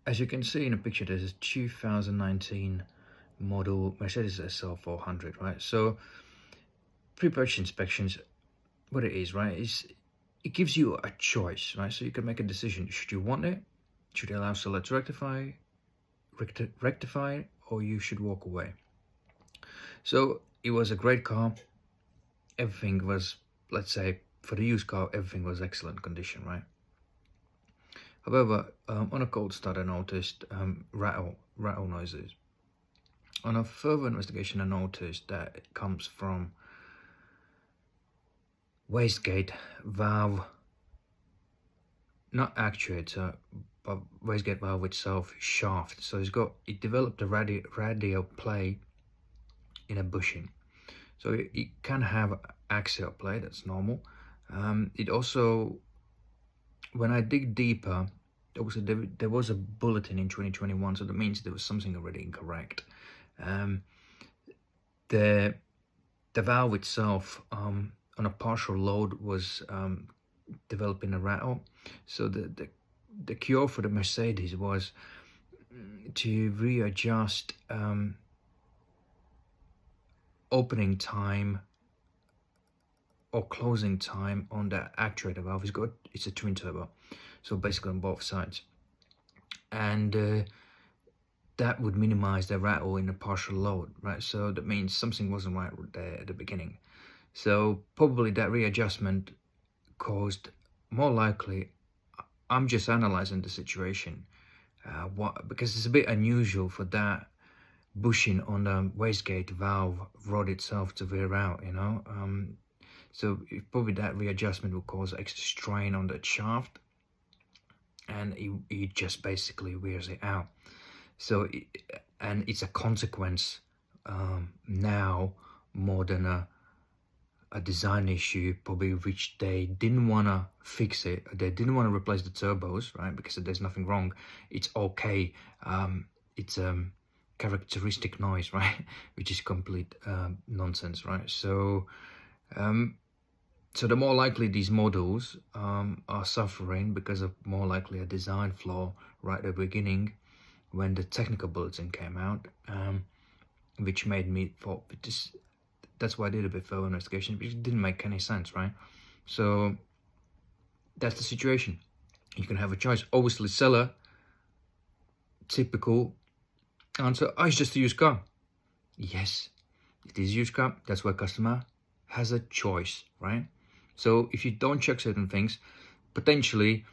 As you can see in the picture, there's a 2019 model Mercedes SL 400, right? So pre-purchase inspections, what it is, right, is it gives you a choice, right? So you can make a decision. Should you want it? Should you allow seller to rectify, or you should walk away? So it was a great car. Everything was, let's say, for the used car, everything was excellent condition, right? However, on a cold start, I noticed rattle noises. On a further investigation, I noticed that it comes from wastegate valve, not actuator, but wastegate valve itself shaft. So it developed a radial play in a bushing. So it can have axial play, that's normal. It also, when I dig deeper, there was a bulletin in 2021, so that means there was something already incorrect. The valve itself, on a partial load, was developing a rattle. So the cure for the Mercedes was to readjust opening time or closing time on the actuator valve. It's a twin turbo, so basically on both sides, and that would minimize the rattle in a partial load, right? So that means something wasn't right there at the beginning. So probably that readjustment caused, more likely, I'm just analyzing the situation, because it's a bit unusual for that bushing on the wastegate valve rod itself to veer out, so probably that readjustment will cause extra strain on that shaft, and it just basically wears it out. So and it's a consequence now more than a design issue, probably, which they didn't want to fix it. They didn't want to replace the turbos, right? Because there's nothing wrong. It's okay. It's characteristic noise, right? Which is complete nonsense, right? So so the more likely these models are suffering because of more likely a design flaw right at the beginning when the technical bulletin came out, which made me thought that's why I did a bit further investigation, because it didn't make any sense, right? So that's the situation. You can have a choice. Obviously, seller, typical answer, it's just a used car. Yes, it is a used car. That's why customer has a choice, right? So if you don't check certain things, potentially